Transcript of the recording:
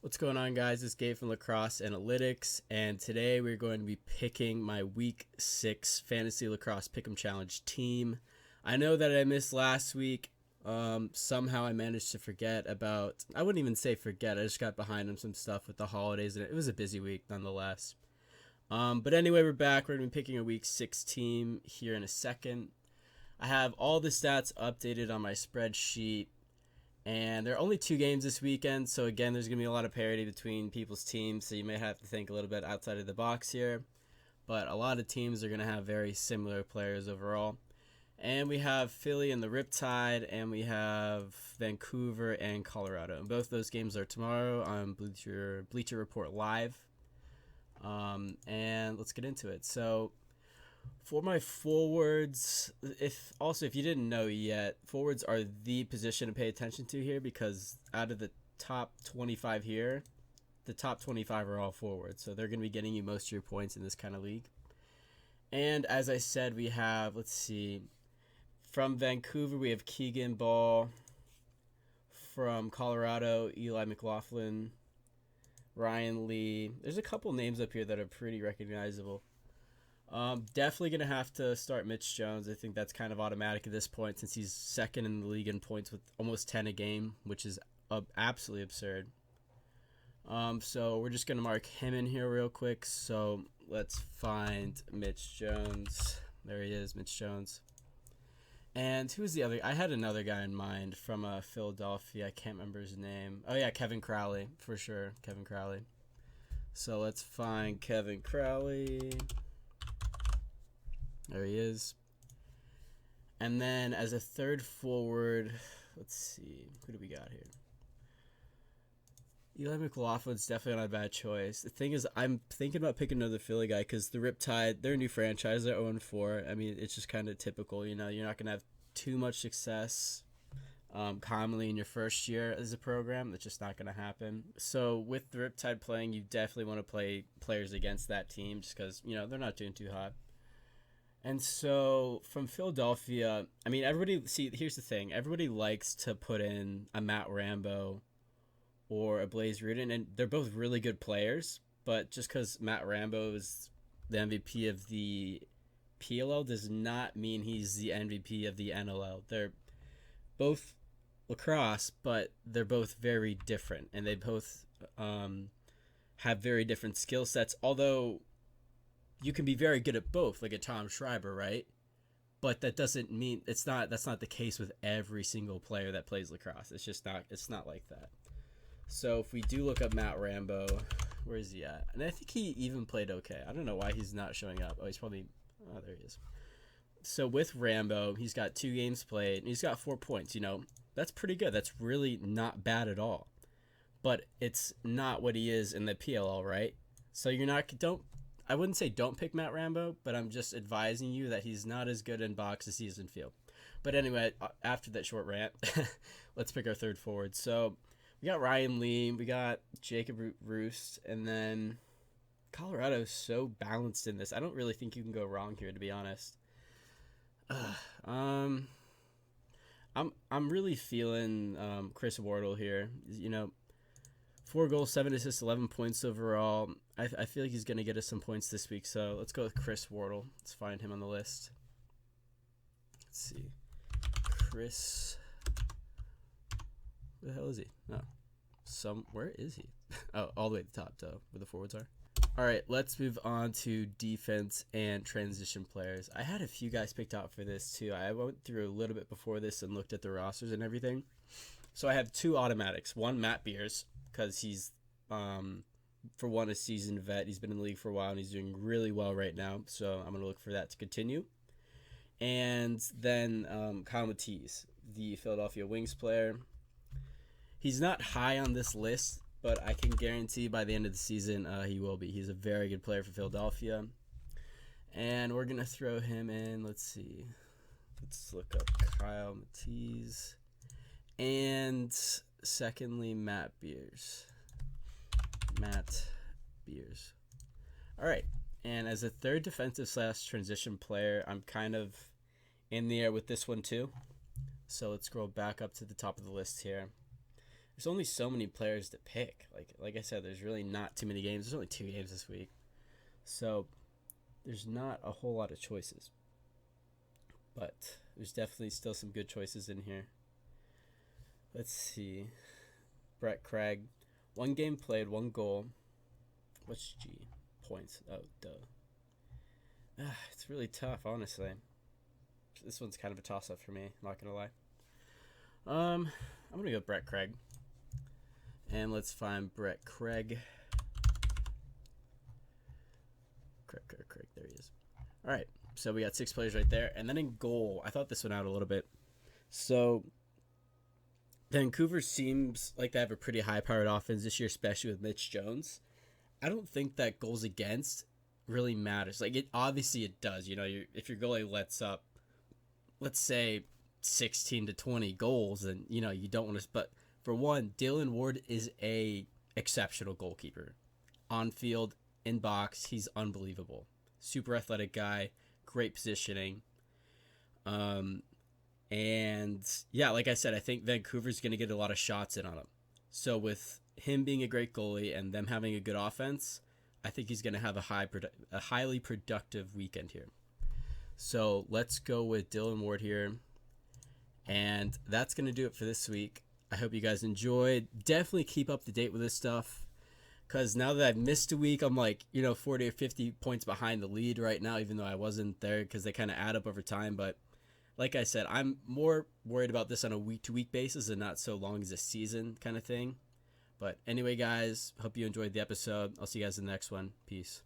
What's going on, guys? It's Gabe from Lacrosse Analytics, and today we're going to be picking my Week 6 Fantasy Lacrosse Pick'em Challenge team. I know that I missed last week. Somehow I managed to forget about, I wouldn't even say forget, I just got behind on some stuff with the holidays, and it was a busy week nonetheless. But anyway, we're back. We're going to be picking a Week 6 team here in a second. I have all the stats updated on my spreadsheet. And there are only 2 games this weekend, so again, there's going to be a lot of parity between people's teams, so you may have to think a little bit outside of the box here. But a lot of teams are going to have very similar players overall. And we have Philly and the Riptide, and we have Vancouver and Colorado. And both those games are tomorrow on Bleacher Report Live. And let's get into it. So for my forwards, if you didn't know yet, forwards are the position to pay attention to here because out of the top 25 here, the top 25 are all forwards. So they're going to be getting you most of your points in this kind of league. And as I said, we have, let's see, from Vancouver, we have Keegan Ball. From Colorado, Eli McLaughlin, Ryan Lee. There's a couple names up here that are pretty recognizable. Definitely going to have to start Mitch Jones. I think that's kind of automatic at this point since he's second in the league in points with almost 10 a game, which is absolutely absurd. So we're just going to mark him in here real quick. So let's find Mitch Jones. There he is, Mitch Jones. And who's the other? I had another guy in mind from Philadelphia. I can't remember his name. Oh, yeah, Kevin Crowley, for sure. Kevin Crowley. So let's find Kevin Crowley. There he is. And then as a third forward, let's see. Who do we got here? Eli McLaughlin's definitely not a bad choice. The thing is, I'm thinking about picking another Philly guy because the Riptide, they're a new franchise. They're 0-4. I mean, it's just kind of typical. You know, you're not going to have too much success commonly in your first year as a program. That's just not going to happen. So with the Riptide playing, you definitely want to play players against that team just because, you know, they're not doing too hot. And so from Philadelphia, I mean, here's the thing. Everybody likes to put in a Matt Rambo or a Blaze Rudin, and they're both really good players. But just because Matt Rambo is the MVP of the PLL does not mean he's the MVP of the NLL. They're both lacrosse, but they're both very different, and they both have very different skill sets, although you can be very good at both, like a Tom Schreiber, right? But that doesn't mean that's not the case with every single player that plays lacrosse. It's not like that. So if we do look up Matt Rambo, where is he at? And I think he even played okay. I don't know why he's not showing up. Oh, there he is. So with Rambo, he's got 2 games played, and he's got 4 points. You know, that's pretty good. That's really not bad at all. But it's not what he is in the PLL, right? So I wouldn't say don't pick Matt Rambo, but I'm just advising you that he's not as good in box as he is in field. But anyway, after that short rant, let's pick our third forward. So we got Ryan Lee, we got Jacob Roost, and then Colorado is so balanced in this. I don't really think you can go wrong here, to be honest. I'm really feeling Chris Wardle here. You know, 4 goals, 7 assists, 11 points overall. I feel like he's going to get us some points this week, so let's go with Chris Wardle. Let's find him on the list. Let's see. Chris. Where the hell is he? Oh. Where is he? Oh, all the way at the top, though, where the forwards are. All right, let's move on to defense and transition players. I had a few guys picked out for this, too. I went through a little bit before this and looked at the rosters and everything. So I have 2 automatics. One, Matt Beers, because he's, for one, a seasoned vet. He's been in the league for a while, and he's doing really well right now. So I'm going to look for that to continue. And then Kyle Matisse, the Philadelphia Wings player. He's not high on this list, but I can guarantee by the end of the season he will be. He's a very good player for Philadelphia. And we're going to throw him in. Let's see. Let's look up Kyle Matisse. And secondly, Matt Beers. All right. And as a third defensive / transition player, I'm kind of in the air with this one too. So let's scroll back up to the top of the list here. there's only so many players to pick. Like I said, there's really not too many games. There's only 2 games this week, so there's not a whole lot of choices. But there's definitely still some good choices in here. Let's see. Brett Craig, 1 game played, 1 goal. What's G? Points. Oh, duh. It's really tough, honestly. This one's kind of a toss-up for me, not gonna lie. I'm gonna go Brett Craig. And let's find Brett Craig. Craig, there he is. All right, so we got 6 players right there. And then in goal, I thought this one out a little bit. So Vancouver seems like they have a pretty high-powered offense this year, especially with Mitch Jones. I don't think that goals against really matters. Like, obviously it does. You know, if your goalie lets up, let's say 16 to 20 goals, then you know you don't want to. But for one, Dylan Ward is a exceptional goalkeeper. On field, in box, he's unbelievable. Super athletic guy, great positioning. And yeah, like I said, I think Vancouver's going to get a lot of shots in on him. So with him being a great goalie and them having a good offense, I think he's going to have a highly productive weekend here. So let's go with Dylan Ward here. And that's going to do it for this week. I hope you guys enjoyed. Definitely keep up to date with this stuff, because now that I've missed a week, I'm like, 40 or 50 points behind the lead right now, even though I wasn't there, because they kind of add up over time. But like I said, I'm more worried about this on a week-to-week basis and not so long as a season kind of thing. But anyway, guys, hope you enjoyed the episode. I'll see you guys in the next one. Peace.